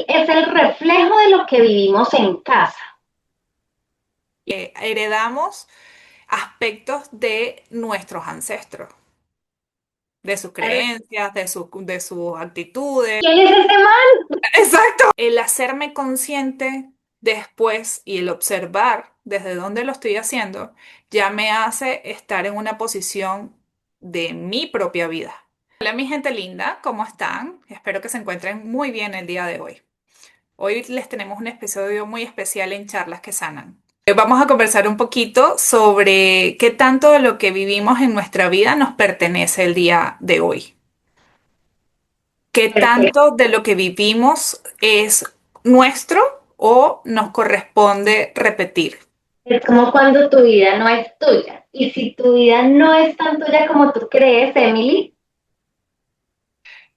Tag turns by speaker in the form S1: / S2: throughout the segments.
S1: Es el reflejo de lo que vivimos en casa.
S2: Heredamos aspectos de nuestros ancestros, de sus
S1: Claro.
S2: creencias, de sus actitudes.
S1: ¿Quién es ese man?
S2: Exacto. El hacerme consciente después y el observar desde dónde lo estoy haciendo ya me hace estar en una posición de mi propia vida. Hola mi gente linda, ¿cómo están? Espero que se encuentren muy bien el día de hoy. Hoy les tenemos un episodio muy especial en Charlas que Sanan. Vamos a conversar un poquito sobre qué tanto de lo que vivimos en nuestra vida nos pertenece el día de hoy. ¿Qué
S1: Perfecto.
S2: tanto de lo que vivimos es nuestro o nos corresponde repetir?
S1: Es como cuando tu vida no es tuya. Y si tu vida no es tan tuya como tú crees, Emily,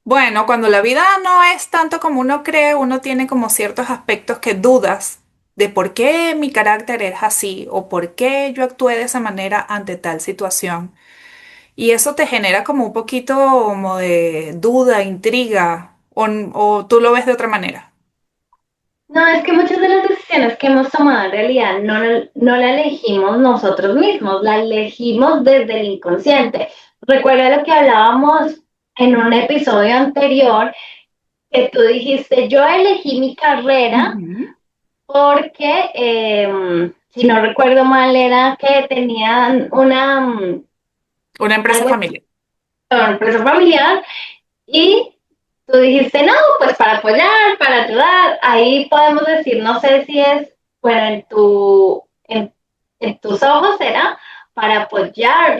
S2: Bueno, cuando la vida no es tanto como uno cree, uno tiene como ciertos aspectos que dudas de por qué mi carácter es así o por qué yo actué de esa manera ante tal situación. Y eso te genera como un poquito como de duda, intriga, o tú lo ves de otra manera.
S1: no, es que muchas de las decisiones que hemos tomado en realidad no la elegimos nosotros mismos, la elegimos desde el inconsciente. Recuerda lo que hablábamos en un episodio anterior, que tú dijiste, yo elegí mi carrera
S2: Ujú.
S1: porque, si no recuerdo mal, era que tenían
S2: Una empresa
S1: algo en
S2: familiar.
S1: una empresa familiar y tú dijiste, no, pues para apoyar, para ayudar. Ahí podemos decir, no sé si es, bueno, en tus ojos era para apoyar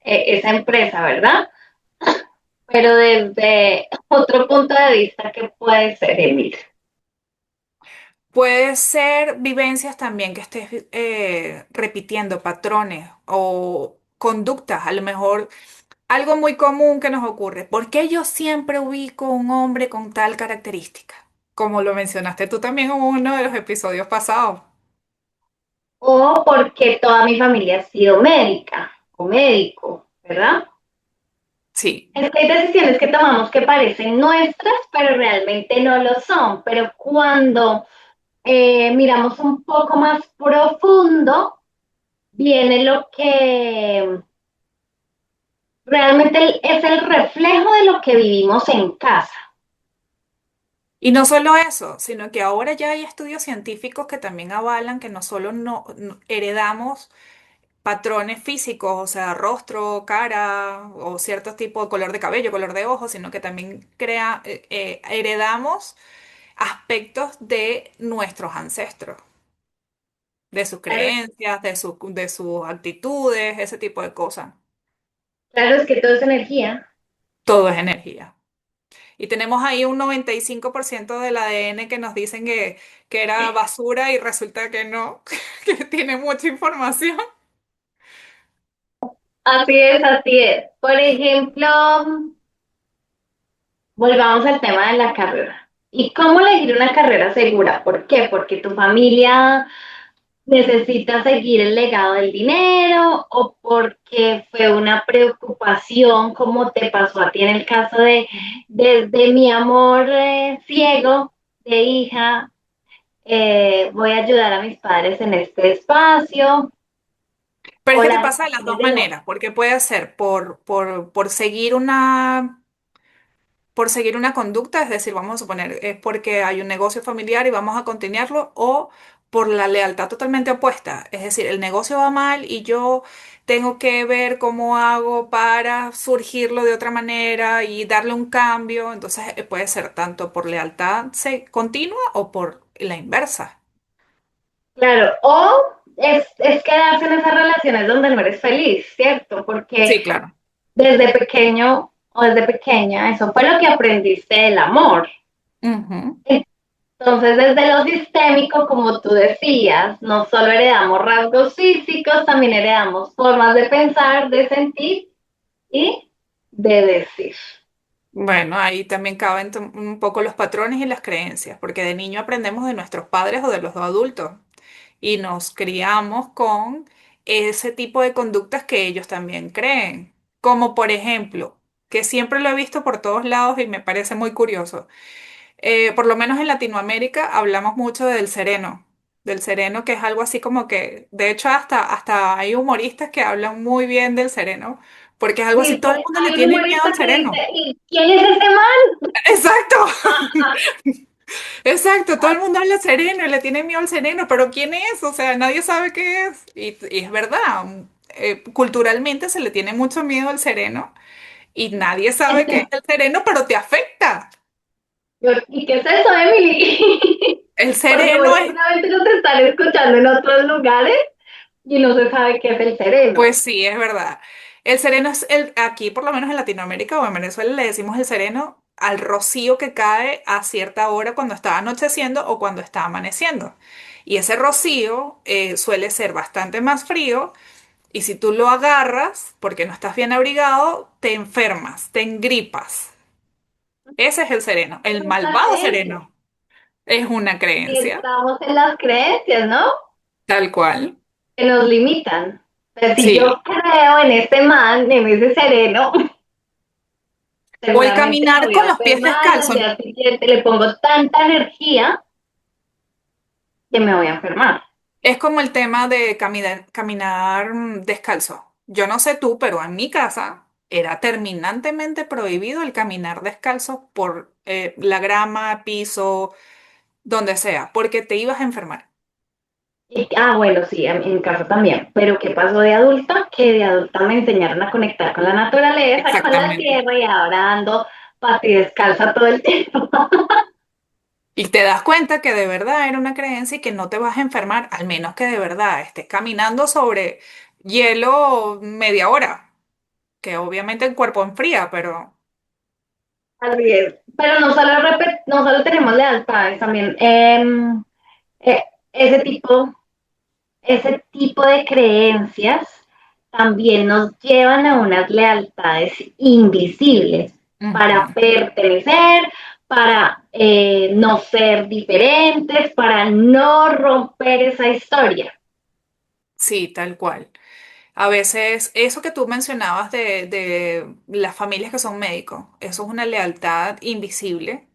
S1: esa empresa, ¿verdad? Pero desde otro punto de vista, ¿qué puede ser, Emil?
S2: Puede ser vivencias también que estés repitiendo patrones o conductas, a lo mejor algo muy común que nos ocurre. ¿Por qué yo siempre ubico un hombre con tal característica? Como lo mencionaste tú también en uno de los episodios pasados.
S1: O porque toda mi familia ha sido médica o médico, ¿verdad?
S2: Sí.
S1: Es que hay decisiones que tomamos que parecen nuestras, pero realmente no lo son. Pero cuando miramos un poco más profundo, viene lo que realmente es el reflejo de lo que vivimos en casa.
S2: Y no solo eso, sino que ahora ya hay estudios científicos que también avalan que no solo heredamos patrones físicos, o sea, rostro, cara o cierto tipo de color de cabello, color de ojos, sino que también heredamos aspectos de nuestros ancestros, de sus
S1: Claro,
S2: creencias, de sus actitudes, ese tipo de cosas.
S1: claro, es que todo es energía.
S2: Todo es energía. Y tenemos ahí un 95% del ADN que nos dicen que era basura y resulta que no, que tiene mucha información.
S1: Así es, así es. Por ejemplo, volvamos al tema de la carrera. ¿Y cómo elegir una carrera segura? ¿Por qué? Porque tu familia necesita seguir el legado del dinero o porque fue una preocupación como te pasó a ti en el caso de desde mi amor ciego de hija, voy a ayudar a mis padres en este espacio
S2: Pero
S1: o
S2: es que te
S1: las
S2: pasa de las
S1: razones
S2: dos
S1: de los...
S2: maneras, porque puede ser por seguir una conducta, es decir, vamos a suponer, es porque hay un negocio familiar y vamos a continuarlo, o por la lealtad totalmente opuesta, es decir, el negocio va mal y yo tengo que ver cómo hago para surgirlo de otra manera y darle un cambio, entonces puede ser tanto por lealtad continua o por la inversa.
S1: Claro, o es quedarse en esas relaciones donde no eres feliz, ¿cierto? Porque
S2: Sí, claro.
S1: desde pequeño o desde pequeña, eso fue lo que aprendiste del amor.
S2: Ujú.
S1: Entonces, desde lo sistémico, como tú decías, no solo heredamos rasgos físicos, también heredamos formas de pensar, de sentir y de decir.
S2: Bueno, ahí también caben un poco los patrones y las creencias, porque de niño aprendemos de nuestros padres o de los adultos y nos criamos con ese tipo de conductas que ellos también creen. Como por ejemplo, que siempre lo he visto por todos lados y me parece muy curioso. Por lo menos en Latinoamérica hablamos mucho del sereno que es algo así como que, de hecho hasta hay humoristas que hablan muy bien del sereno, porque es algo así,
S1: Sí,
S2: todo el mundo le
S1: hay un
S2: tiene miedo
S1: humorista
S2: al
S1: que dice,
S2: sereno.
S1: ¿y quién es ese man?
S2: Exacto, exacto, todo el mundo habla sereno y le tiene miedo al sereno, pero ¿quién es? O sea, nadie sabe qué es. Y es verdad, culturalmente se le tiene mucho miedo al sereno y nadie sabe qué es el sereno, pero te afecta.
S1: ¿Y qué es eso, Emily?
S2: El
S1: Porque muy
S2: sereno es.
S1: seguramente nos están escuchando en otros lugares y no se sabe qué es el sereno.
S2: Pues sí, es verdad. El sereno es aquí, por lo menos en Latinoamérica o en Venezuela, le decimos el sereno al rocío que cae a cierta hora cuando está anocheciendo o cuando está amaneciendo. Y ese rocío suele ser bastante más frío y si tú lo agarras porque no estás bien abrigado, te enfermas, te engripas. Ese es el sereno,
S1: Es
S2: el
S1: una
S2: malvado
S1: creencia.
S2: sereno. Es una
S1: Y
S2: creencia,
S1: estamos en las creencias, ¿no?
S2: tal cual.
S1: Que nos limitan. Pero si yo
S2: Sí.
S1: creo en este man, en ese sereno,
S2: O el
S1: seguramente me
S2: caminar
S1: voy a
S2: con los pies
S1: enfermar y al
S2: descalzos.
S1: día siguiente le pongo tanta energía que me voy a enfermar.
S2: Es como el tema de caminar descalzo. Yo no sé tú, pero en mi casa era terminantemente prohibido el caminar descalzo por la grama, piso, donde sea, porque te ibas a enfermar.
S1: Bueno, sí, en mi caso también. Pero ¿qué pasó de adulta? Que de adulta me enseñaron a conectar con la naturaleza, con la
S2: Exactamente.
S1: tierra y ahora ando pati descalza todo el tiempo.
S2: Y te das cuenta que de verdad era una creencia y que no te vas a enfermar, al menos que de verdad estés caminando sobre hielo media hora, que obviamente el cuerpo enfría, pero.
S1: Así es. Pero no solo tenemos lealtades, también eh, ese tipo, ese tipo de creencias también nos llevan a unas lealtades invisibles para
S2: Ujú.
S1: pertenecer, para no ser diferentes, para no romper esa historia.
S2: Sí, tal cual. A veces, eso que tú mencionabas de las familias que son médicos, eso es una lealtad invisible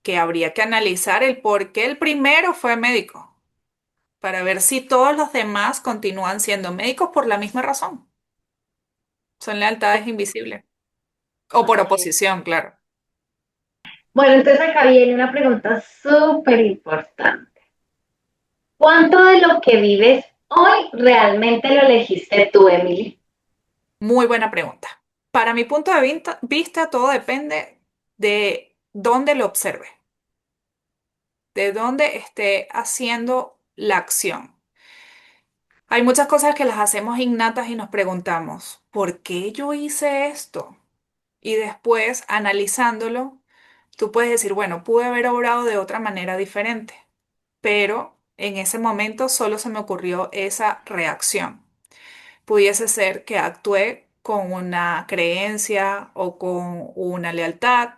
S2: que habría que analizar el por qué el primero fue médico, para ver si todos los demás continúan siendo médicos por la misma razón. Son lealtades invisibles. O por
S1: Así es.
S2: oposición, claro.
S1: Bueno, entonces acá viene una pregunta súper importante. ¿Cuánto de lo que vives hoy realmente lo elegiste tú, Emily?
S2: Muy buena pregunta. Para mi punto de vista, todo depende de dónde lo observe, de dónde esté haciendo la acción. Hay muchas cosas que las hacemos innatas y nos preguntamos, ¿por qué yo hice esto? Y después, analizándolo, tú puedes decir, bueno, pude haber obrado de otra manera diferente, pero en ese momento solo se me ocurrió esa reacción. Pudiese ser que actué con una creencia o con una lealtad,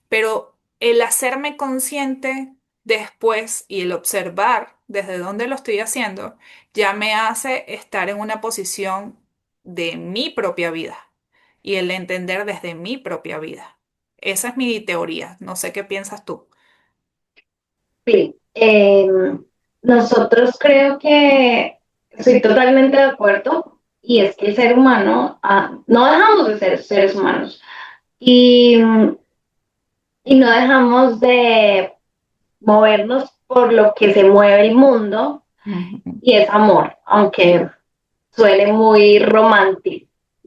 S2: pero el hacerme consciente después y el observar desde dónde lo estoy haciendo ya me hace estar en una posición de mi propia vida y el entender desde mi propia vida. Esa es mi teoría. No sé qué piensas tú.
S1: Sí, nosotros creo que estoy totalmente de acuerdo y es que el ser humano, no dejamos de ser seres humanos y, y no dejamos de movernos por lo que se mueve el mundo
S2: Ujú.
S1: y es amor, aunque suene muy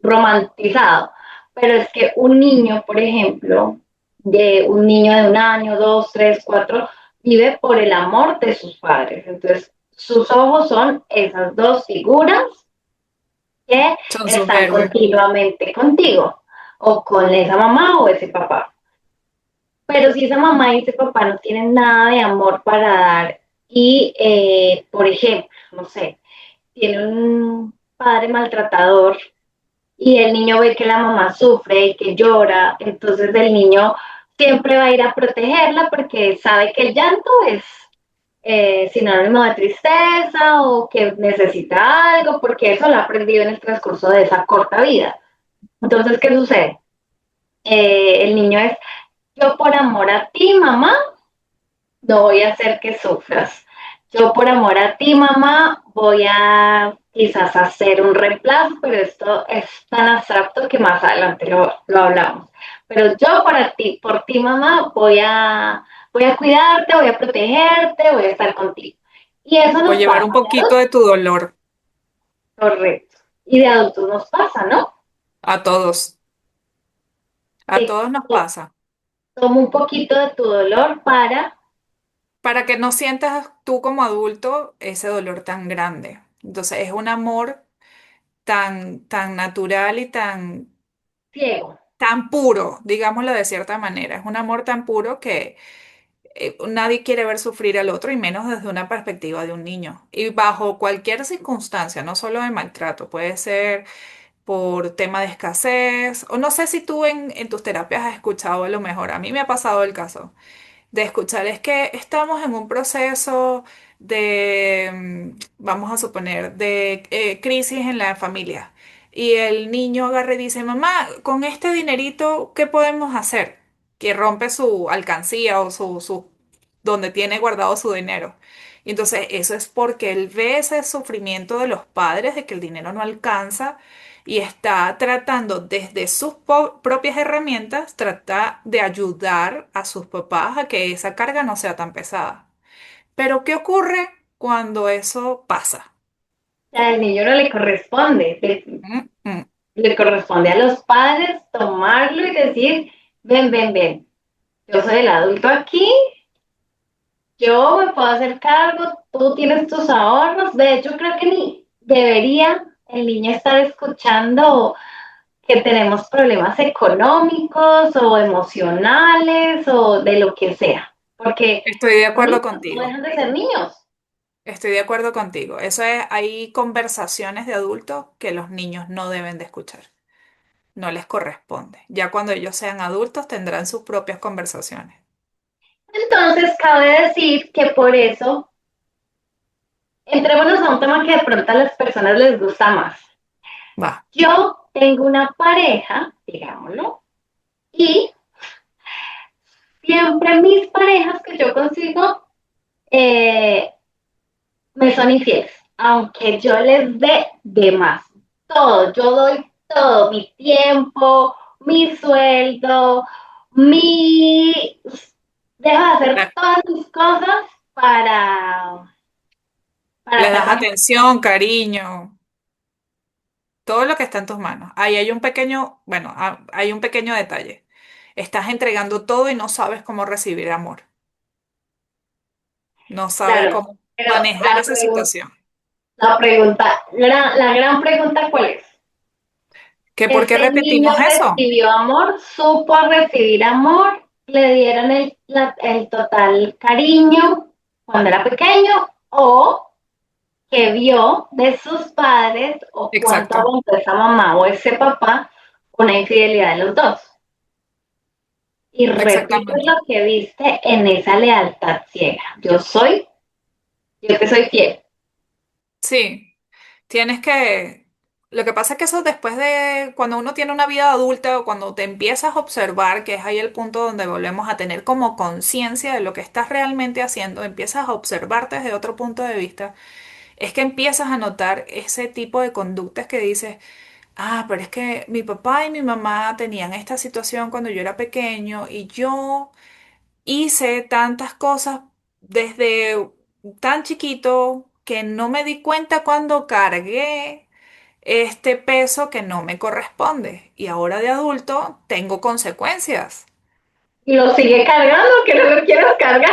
S1: romantizado, pero es que un niño, por ejemplo, de un niño de un año, dos, tres, cuatro, vive por el amor de sus padres. Entonces, sus ojos son esas dos figuras que
S2: Son sus
S1: están
S2: héroes.
S1: continuamente contigo, o con esa mamá o ese papá. Pero si esa mamá y ese papá no tienen nada de amor para dar y, por ejemplo, no sé, tiene un padre maltratador y el niño ve que la mamá sufre y que llora, entonces el niño siempre va a ir a protegerla porque sabe que el llanto es sinónimo de tristeza o que necesita algo, porque eso lo ha aprendido en el transcurso de esa corta vida. Entonces, ¿qué sucede? El niño es yo por amor a ti, mamá, no voy a hacer que sufras. Yo por amor a ti, mamá, voy a quizás hacer un reemplazo, pero esto es tan abstracto que más adelante lo hablamos. Pero yo por ti, mamá, voy a cuidarte, voy a protegerte, voy a estar contigo. Y eso
S2: O
S1: nos
S2: llevar
S1: pasa
S2: un
S1: de
S2: poquito
S1: adultos,
S2: de tu dolor
S1: correcto. Y de adultos nos pasa, ¿no?
S2: a todos. A
S1: De
S2: todos nos pasa.
S1: toma un poquito de tu dolor para
S2: Para que no sientas tú como adulto ese dolor tan grande. Entonces es un amor tan natural y
S1: ciego.
S2: tan puro, digámoslo de cierta manera. Es un amor tan puro que nadie quiere ver sufrir al otro y menos desde una perspectiva de un niño. Y bajo cualquier circunstancia, no solo de maltrato, puede ser por tema de escasez, o no sé si tú en tus terapias has escuchado a lo mejor, a mí me ha pasado el caso de escuchar, es que estamos en un proceso de, vamos a suponer, de crisis en la familia. Y el niño agarra y dice, mamá, con este dinerito, ¿qué podemos hacer? Que rompe su alcancía o donde tiene guardado su dinero. Y entonces eso es porque él ve ese sufrimiento de los padres, de que el dinero no alcanza y está tratando desde sus propias herramientas, trata de ayudar a sus papás a que esa carga no sea tan pesada. Pero ¿qué ocurre cuando eso pasa?
S1: Al niño no le corresponde,
S2: Mm, mm.
S1: le corresponde a los padres tomarlo y decir, ven, ven, ven, yo soy el adulto aquí, yo me puedo hacer cargo, tú tienes tus ahorros. De hecho, creo que ni debería el niño estar escuchando que tenemos problemas económicos o emocionales o de lo que sea, porque
S2: Estoy de
S1: los
S2: acuerdo
S1: niños no
S2: contigo.
S1: dejan de ser niños.
S2: Estoy de acuerdo contigo. Eso es, hay conversaciones de adultos que los niños no deben de escuchar. No les corresponde. Ya cuando ellos sean adultos tendrán sus propias conversaciones.
S1: Entonces, cabe decir que por eso, entrémonos a un tema que de pronto a las personas les gusta más.
S2: Va.
S1: Yo tengo una pareja, digámoslo, y siempre mis parejas que yo consigo eh, me son infieles, aunque yo les dé de más. Todo, yo doy todo, mi tiempo, mi sueldo, mi... Dejo de hacer
S2: La-
S1: todas mis cosas para
S2: Les das
S1: tapar.
S2: atención, cariño. Todo lo que está en tus manos. Ahí hay un pequeño, bueno, hay un pequeño detalle. Estás entregando todo y no sabes cómo recibir amor. No sabes
S1: Claro,
S2: cómo
S1: pero
S2: manejar esa situación.
S1: la gran pregunta, ¿cuál es?
S2: ¿Que por qué
S1: Este niño
S2: repetimos eso?
S1: recibió amor, supo recibir amor, le dieron el total cariño cuando era pequeño o que vio de sus padres o cuánto
S2: Exacto,
S1: aguantó esa mamá o ese papá una infidelidad de los dos. Y repites
S2: exactamente.
S1: lo que viste en esa lealtad ciega. Yo te soy fiel.
S2: Sí, tienes que... Lo que pasa es que eso después de cuando uno tiene una vida adulta o cuando te empiezas a observar, que es ahí el punto donde volvemos a tener como conciencia de lo que estás realmente haciendo, empiezas a observarte desde otro punto de vista, es que empiezas a notar ese tipo de conductas que dices, ah, pero es que mi papá y mi mamá tenían esta situación cuando yo era pequeño y yo hice tantas cosas desde tan chiquito que no me di cuenta cuando cargué este peso que no me corresponde. Y ahora de adulto tengo consecuencias.
S1: Y lo sigue cargando, que no lo quieres cargar.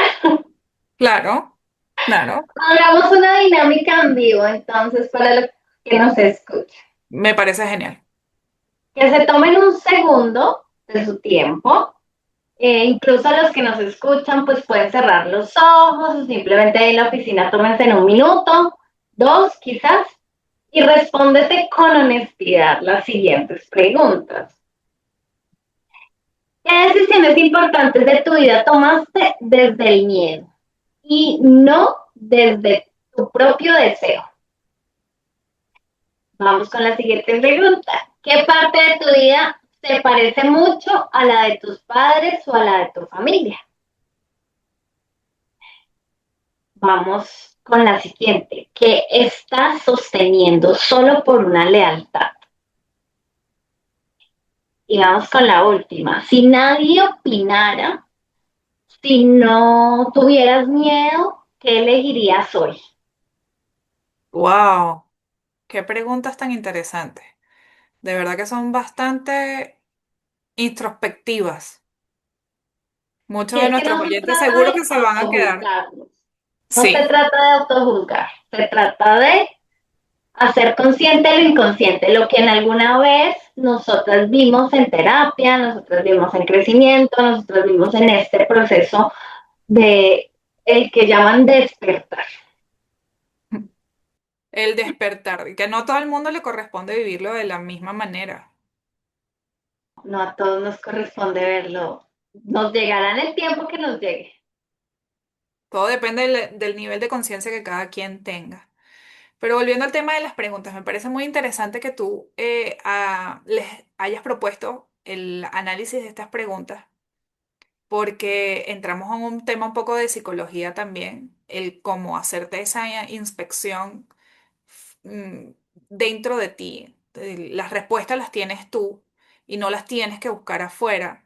S2: Claro, claro,
S1: Hagamos una dinámica en vivo, entonces, para los que nos escuchan.
S2: me parece genial.
S1: Que se tomen un segundo de su tiempo. Incluso los que nos escuchan, pues pueden cerrar los ojos o simplemente en la oficina tómense en un minuto, dos quizás, y respóndete con honestidad las siguientes preguntas. ¿Qué decisiones importantes de tu vida tomaste desde el miedo y no desde tu propio deseo? Vamos con la siguiente pregunta. ¿Qué parte de tu vida se parece mucho a la de tus padres o a la de tu familia. Vamos con la siguiente, que estás sosteniendo solo por una lealtad. Y vamos con la última. Si nadie opinara, si no tuvieras miedo, ¿qué elegirías hoy?
S2: Wow, qué preguntas tan interesantes. De verdad que son bastante introspectivas.
S1: Y
S2: Muchos de
S1: es que
S2: nuestros
S1: no se
S2: oyentes
S1: trata
S2: seguro
S1: de
S2: que se van a quedar.
S1: autojuzgarnos, no se
S2: Sí,
S1: trata de autojuzgar, se trata de hacer consciente lo inconsciente, lo que en alguna vez nosotras vimos en terapia, nosotros vimos en crecimiento, nosotros vimos en este proceso de el que llaman despertar.
S2: el despertar, y que no todo el mundo le corresponde vivirlo de la misma manera.
S1: No a todos nos corresponde verlo. Nos llegará en el tiempo que nos llegue.
S2: Todo depende del nivel de conciencia que cada quien tenga. Pero volviendo al tema de las preguntas, me parece muy interesante que tú les hayas propuesto el análisis de estas preguntas, porque entramos en un tema un poco de psicología también, el cómo hacerte esa inspección mm, dentro de ti. Las respuestas las tienes tú y no las tienes que buscar afuera.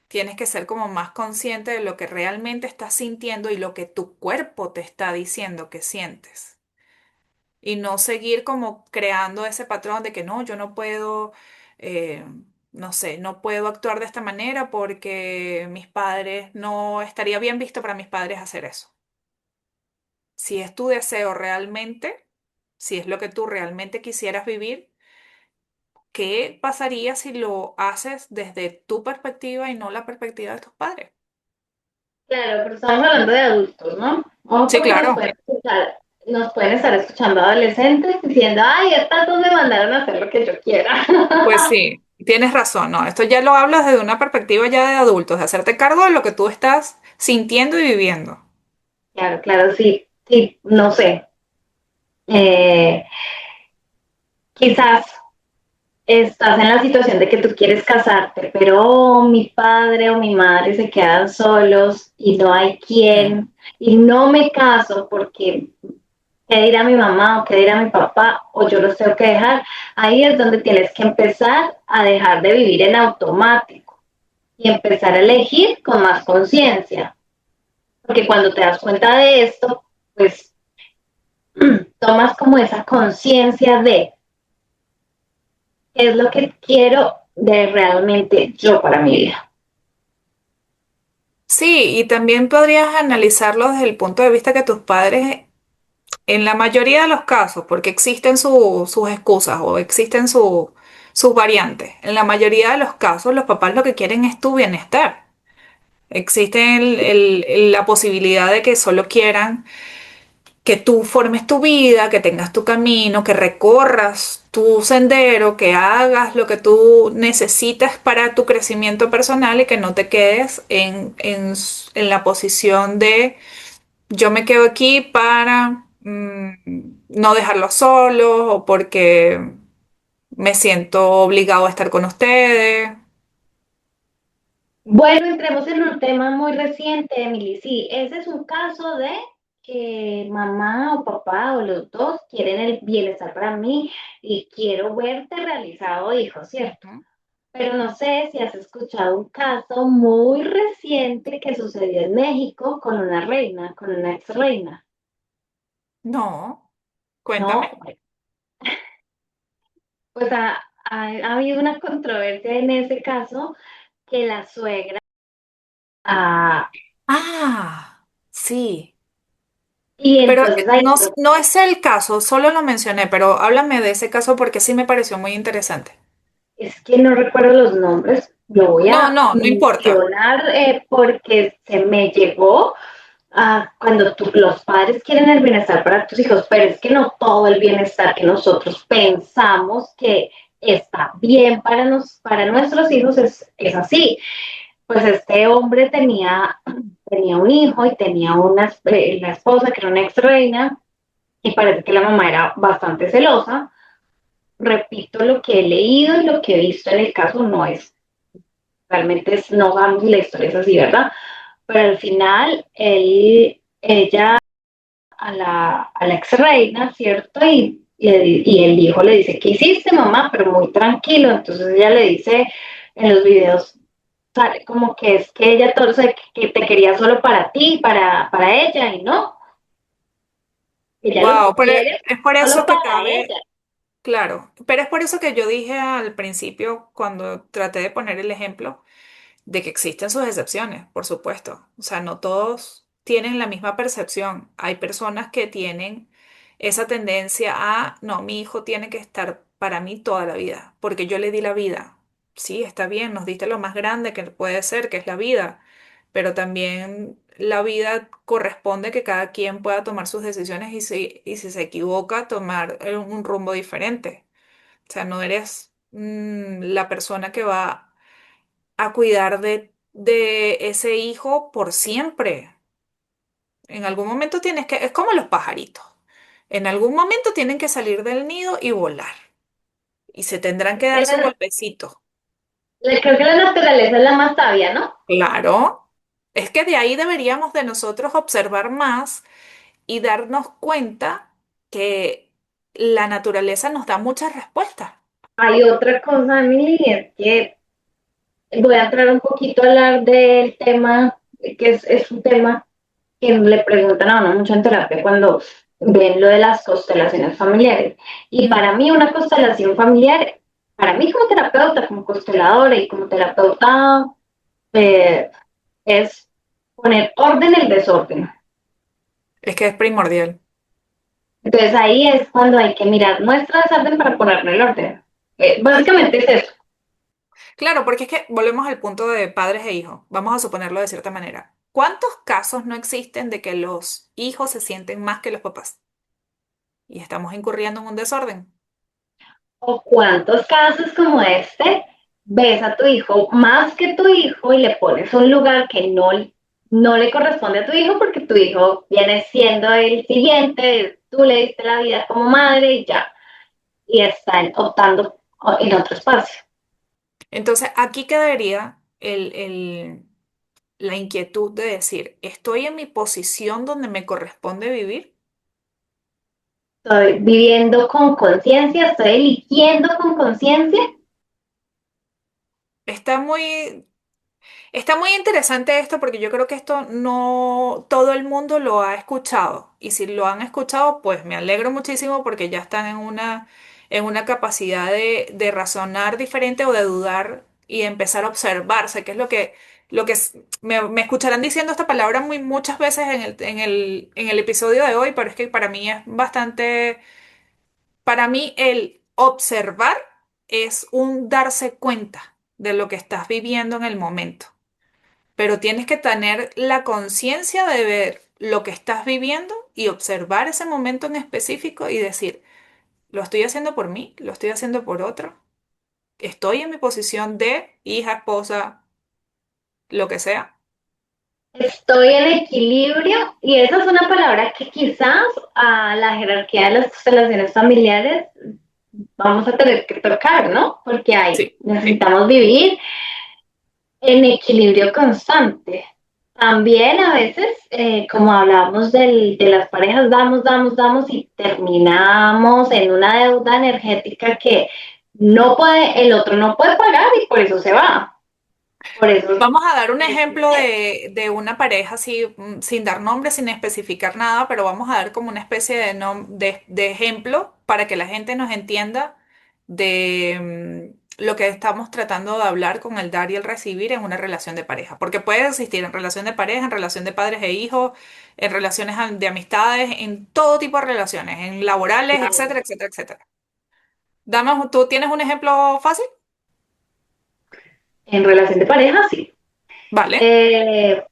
S2: Tienes que ser como más consciente de lo que realmente estás sintiendo y lo que tu cuerpo te está diciendo que sientes. Y no seguir como creando ese patrón de que no, yo no puedo, eh, no sé, no puedo actuar de esta manera porque mis padres, no estaría bien visto para mis padres hacer eso. Si es tu deseo realmente, si es lo que tú realmente quisieras vivir, ¿qué pasaría si lo haces desde tu perspectiva y no la perspectiva de tus padres?
S1: Claro, pero estamos hablando de adultos, ¿no? Ojo
S2: Sí,
S1: porque
S2: claro.
S1: nos pueden estar escuchando adolescentes diciendo, ay, estas dos me mandaron a hacer lo que yo quiera.
S2: Pues sí, tienes razón, no, esto ya lo hablas desde una perspectiva ya de adultos, de hacerte cargo de lo que tú estás sintiendo y viviendo.
S1: Claro, claro, sí, sí, no sé. Eh, quizás estás en la situación de que tú quieres casarte, pero mi padre o mi madre se quedan solos y no hay
S2: Mm.
S1: quien, y no me caso porque qué dirá mi mamá o qué dirá mi papá o yo los tengo que dejar. Ahí es donde tienes que empezar a dejar de vivir en automático y empezar a elegir con más conciencia, porque cuando te das cuenta de esto, pues tomas como esa conciencia de qué es lo que quiero de realmente yo para mi vida.
S2: Sí, y también podrías analizarlo desde el punto de vista que tus padres, en la mayoría de los casos, porque existen sus excusas o existen sus variantes, en la mayoría de los casos los papás lo que quieren es tu bienestar. Existe la posibilidad de que solo quieran que tú formes tu vida, que tengas tu camino, que recorras tu sendero, que hagas lo que tú necesitas para tu crecimiento personal y que no te quedes en la posición de yo me quedo aquí para no dejarlos solos o porque me siento obligado a estar con ustedes.
S1: Bueno, entremos en un tema muy reciente, Emily. Sí, ese es un caso de que mamá o papá o los dos quieren el bienestar para mí y quiero verte realizado, hijo, ¿cierto?
S2: Ujú.
S1: Pero no sé si has escuchado un caso muy reciente que sucedió en México con una reina, con una ex reina,
S2: No,
S1: ¿no?
S2: cuéntame.
S1: Pues ha habido una controversia en ese caso que la suegra,
S2: Ah, sí.
S1: y
S2: Pero
S1: entonces ahí
S2: no, no es el caso, solo lo mencioné, pero háblame de ese caso porque sí me pareció muy interesante.
S1: es que no recuerdo los nombres, lo voy
S2: No,
S1: a
S2: no, no importa.
S1: mencionar porque se me llegó a cuando los padres quieren el bienestar para tus hijos, pero es que no todo el bienestar que nosotros pensamos que está bien para nuestros hijos es así. Pues este hombre tenía un hijo y tenía la esposa que era una ex reina y parece que la mamá era bastante celosa repito lo que he leído y lo que he visto en el caso no es, realmente no sabemos si la historia es así, ¿verdad? Pero al final ella a la ex reina, ¿cierto? Y el hijo le dice, ¿qué hiciste, mamá? Pero muy tranquilo. Entonces ella le dice en los videos, sale como que es que ella todo, o sea, que te quería solo para ti, para ella, y no, ella lo
S2: Wow, pero
S1: quiere
S2: es por
S1: solo
S2: eso que
S1: para ella.
S2: cabe, claro, pero es por eso que yo dije al principio, cuando traté de poner el ejemplo, de que existen sus excepciones, por supuesto. O sea, no todos tienen la misma percepción. Hay personas que tienen esa tendencia a, no, mi hijo tiene que estar para mí toda la vida, porque yo le di la vida. Sí, está bien, nos diste lo más grande que puede ser, que es la vida, pero también la vida corresponde que cada quien pueda tomar sus decisiones y si se equivoca, tomar un rumbo diferente. O sea, no eres la persona que va a cuidar de ese hijo por siempre. En algún momento tienes que, es como los pajaritos. En algún momento tienen que salir del nido y volar. Y se tendrán que dar su golpecito.
S1: Creo que la naturaleza es la más sabia, ¿no?
S2: Claro. Es que de ahí deberíamos de nosotros observar más y darnos cuenta que la naturaleza nos da muchas respuestas.
S1: Hay otra cosa, Emily, es que voy a entrar un poquito a hablar del tema, que es un tema que le preguntan a uno mucho en terapia cuando ven lo de las constelaciones familiares. Y
S2: Mm.
S1: para mí una constelación familiar, para mí como terapeuta, como consteladora y como terapeuta, eh, es poner orden en el desorden.
S2: Es que es primordial.
S1: Entonces ahí es cuando hay que mirar nuestro desorden para ponerle el orden. Básicamente es eso.
S2: Claro, porque es que volvemos al punto de padres e hijos. Vamos a suponerlo de cierta manera. ¿Cuántos casos no existen de que los hijos se sienten más que los papás? Y estamos incurriendo en un desorden.
S1: O cuántos casos como este ves a tu hijo más que tu hijo y le pones un lugar que no le corresponde a tu hijo porque tu hijo viene siendo el siguiente, tú le diste la vida como madre y ya, y están optando en otro espacio.
S2: Entonces, aquí quedaría la inquietud de decir, ¿estoy en mi posición donde me corresponde vivir?
S1: Estoy viviendo con conciencia, estoy eligiendo con conciencia.
S2: Está muy, Está muy interesante esto porque yo creo que esto no todo el mundo lo ha escuchado. Y si lo han escuchado, pues me alegro muchísimo porque ya están en una capacidad de razonar diferente o de dudar y empezar a observarse, que es me escucharán diciendo esta palabra muchas veces en el episodio de hoy, pero es que para mí es bastante, para mí el observar es un darse cuenta de lo que estás viviendo en el momento, pero tienes que tener la conciencia de ver lo que estás viviendo y observar ese momento en específico y decir, ¿lo estoy haciendo por mí? ¿Lo estoy haciendo por otro? ¿Estoy en mi posición de hija, esposa, lo que sea?
S1: Estoy en equilibrio y esa es una palabra que quizás a la jerarquía de las constelaciones familiares vamos a tener que tocar, ¿no? Porque
S2: Sí.
S1: necesitamos vivir en equilibrio constante. También a veces, como hablábamos de las parejas, damos y terminamos en una deuda energética que el otro no puede pagar y por eso se va. Por eso
S2: Vamos a dar un
S1: es
S2: ejemplo de una pareja así, sin dar nombre, sin especificar nada, pero vamos a dar como una especie de ejemplo para que la gente nos entienda de lo que estamos tratando de hablar con el dar y el recibir en una relación de pareja. Porque puede existir en relación de pareja, en relación de padres e hijos, en relaciones de amistades, en todo tipo de relaciones, en laborales, etcétera, etcétera, etcétera. ¿Tú tienes un ejemplo fácil?
S1: en relación de pareja, sí.
S2: Vale.
S1: Eh,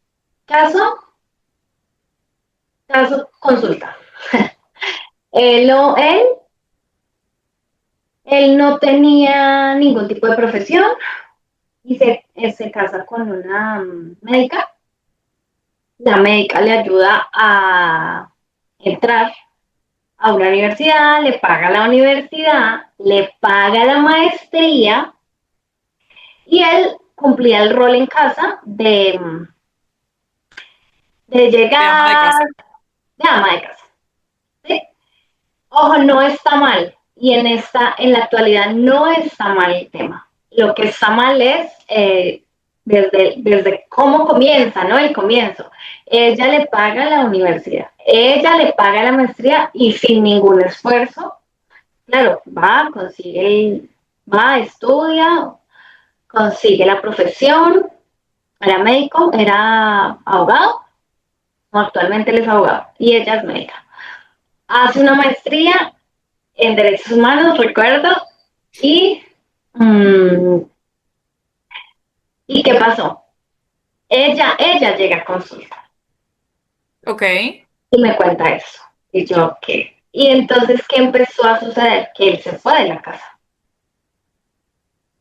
S1: caso, consulta. Él él no tenía ningún tipo de profesión y se casa con una médica. La médica le ayuda a entrar a una universidad, le paga la universidad, le paga la maestría y él cumplía el rol en casa de
S2: de ama de
S1: llegar
S2: casa.
S1: de ama de casa. ¿Sí? Ojo, no está mal. Y en la actualidad no está mal el tema. Lo que está mal es desde cómo comienza, ¿no? El comienzo. Ella le paga la universidad, ella le paga la maestría y sin ningún esfuerzo, claro, va, estudia, consigue la profesión, era médico, era abogado, no, actualmente él es abogado y ella es médica. Hace una maestría en derechos humanos, recuerdo, y, mmm, ¿y qué pasó? Ella llega a consulta
S2: Ok.
S1: y me cuenta eso. Y yo, ¿qué? Y entonces, ¿qué empezó a suceder? Que él se fue de la casa.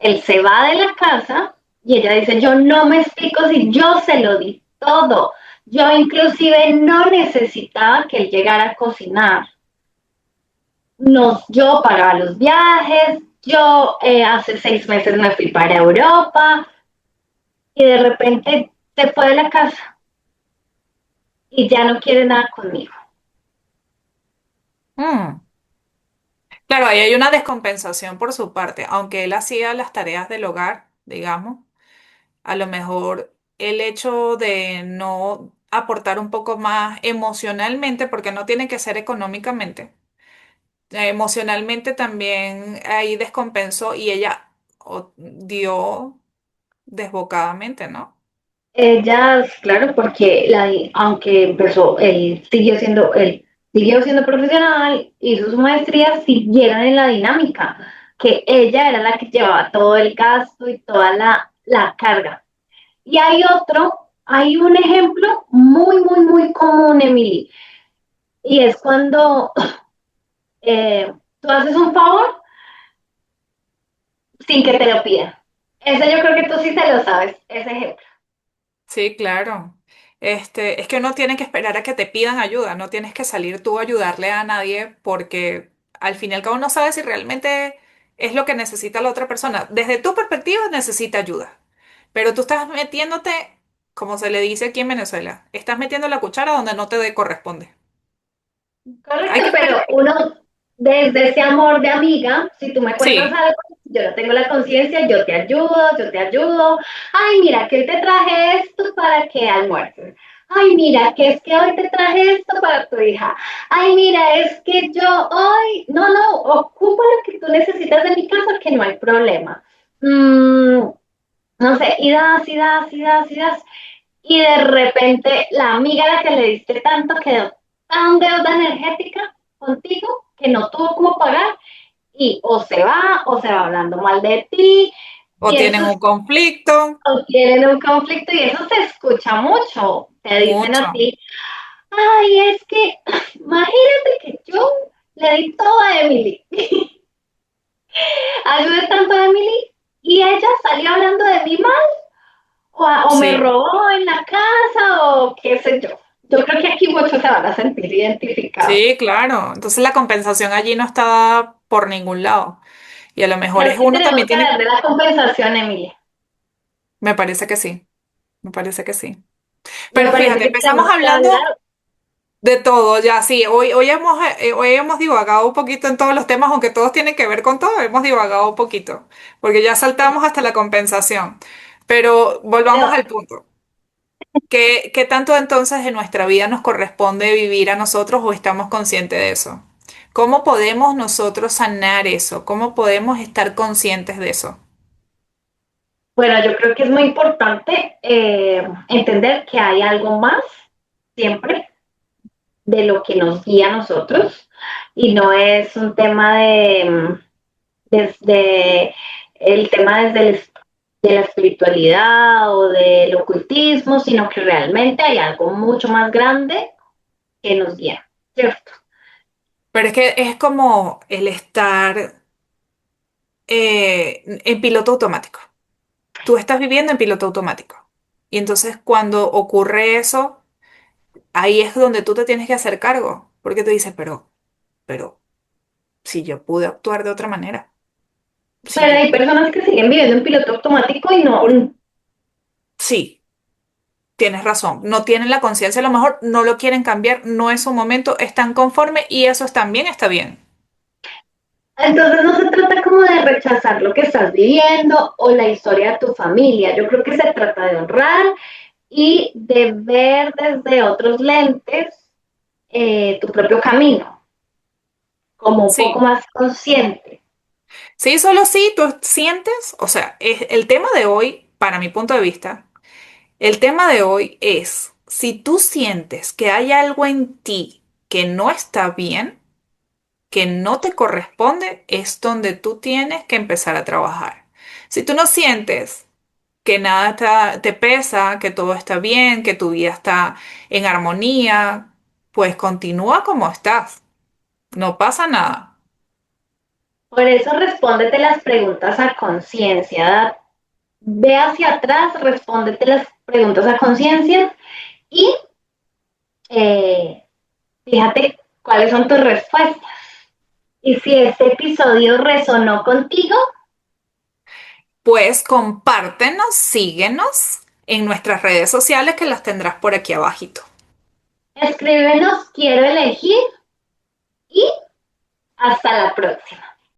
S1: Él se va de la casa y ella dice, yo no me explico si yo se lo di todo. Yo inclusive no necesitaba que él llegara a cocinar. Yo pagaba los viajes, yo hace 6 meses me fui para Europa y de repente se fue de la casa y ya no quiere nada conmigo.
S2: Mm. Claro, ahí hay una descompensación por su parte, aunque él hacía las tareas del hogar, digamos, a lo mejor el hecho de no aportar un poco más emocionalmente, porque no tiene que ser económicamente, emocionalmente también ahí descompensó y ella dio desbocadamente, ¿no?
S1: Ellas, claro, porque aunque empezó, él siguió siendo profesional, hizo su maestría, siguieron en la dinámica, que ella era la que llevaba todo el gasto y toda la carga. Y hay un ejemplo muy, muy, muy común, Emily, y es cuando tú haces un favor sin que te lo pidan. Ese yo creo que tú sí te lo sabes, ese ejemplo.
S2: Sí, claro. Es que no tienes que esperar a que te pidan ayuda, no tienes que salir tú a ayudarle a nadie porque al fin y al cabo no sabes si realmente es lo que necesita la otra persona. Desde tu perspectiva necesita ayuda, pero tú estás metiéndote, como se le dice aquí en Venezuela, estás metiendo la cuchara donde no te corresponde. Hay
S1: Correcto,
S2: que
S1: pero
S2: esperar.
S1: uno, desde ese amor de amiga, si tú me cuentas
S2: Sí,
S1: algo, yo no tengo la conciencia, yo te ayudo, yo te ayudo. Ay, mira, que hoy te traje esto para que almuerces. Ay, mira, que es que hoy te traje esto para tu hija. Ay, mira, es que yo hoy, no, ocupa lo que tú necesitas de mi casa, que no hay problema. No sé, y das, y das, y das, y das. Y de repente la amiga a la que le diste tanto quedó tan deuda energética contigo que no tuvo cómo pagar y o se va hablando mal de ti
S2: o
S1: y
S2: tienen un conflicto,
S1: o tienen un conflicto y eso se escucha mucho. Te dicen
S2: mucho.
S1: a ti, ay, es que imagínate que yo le di todo a Emily, ayudé tanto a Emily y ella salió hablando de mí mal o me
S2: Sí.
S1: robó en la casa o qué sé yo. Yo creo que aquí muchos se van a sentir identificados.
S2: Sí, claro. Entonces la compensación allí no está por ningún lado. Y a lo mejor
S1: Creo
S2: es
S1: que
S2: uno
S1: tenemos
S2: también
S1: que
S2: tiene,
S1: darle la compensación, Emilia.
S2: me parece que sí, me parece que sí.
S1: Me
S2: Pero
S1: parece
S2: fíjate,
S1: que
S2: empezamos
S1: tenemos que
S2: hablando
S1: hablar.
S2: de todo, ya sí, hoy hemos divagado un poquito en todos los temas, aunque todos tienen que ver con todo, hemos divagado un poquito, porque ya saltamos hasta la compensación. Pero volvamos
S1: Pero,
S2: al punto. ¿Qué tanto entonces en nuestra vida nos corresponde vivir a nosotros o estamos conscientes de eso? ¿Cómo podemos nosotros sanar eso? ¿Cómo podemos estar conscientes de eso?
S1: bueno, yo creo que es muy importante entender que hay algo más siempre de lo que nos guía a nosotros y no es un tema desde el tema de la espiritualidad o del ocultismo, sino que realmente hay algo mucho más grande que nos guía, ¿cierto?
S2: Pero es que es como el estar en piloto automático. Tú estás viviendo en piloto automático. Y entonces cuando ocurre eso, ahí es donde tú te tienes que hacer cargo, porque tú dices, pero si yo pude actuar de otra manera. Sí,
S1: Pero hay personas que siguen viviendo en piloto automático y no,
S2: sí, tienes razón. No tienen la conciencia, a lo mejor no lo quieren cambiar, no es su momento, están conformes y eso también está bien.
S1: entonces no se trata como de rechazar lo que estás viviendo o la historia de tu familia. Yo creo que se trata de honrar y de ver desde otros lentes tu propio camino, como un poco
S2: Sí,
S1: más consciente.
S2: sí, solo si tú sientes, o sea, el tema de hoy, para mi punto de vista, el tema de hoy es, si tú sientes que hay algo en ti que no está bien, que no te corresponde, es donde tú tienes que empezar a trabajar. Si tú no sientes que nada te pesa, que todo está bien, que tu vida está en armonía, pues continúa como estás. No pasa nada.
S1: Por eso respóndete las preguntas a conciencia. Ve hacia atrás, respóndete las preguntas a conciencia y eh, fíjate cuáles son tus respuestas. Y si este episodio resonó contigo,
S2: Pues compártenos, síguenos en nuestras redes sociales que las tendrás por aquí abajito.
S1: escríbenos quiero elegir y hasta la próxima.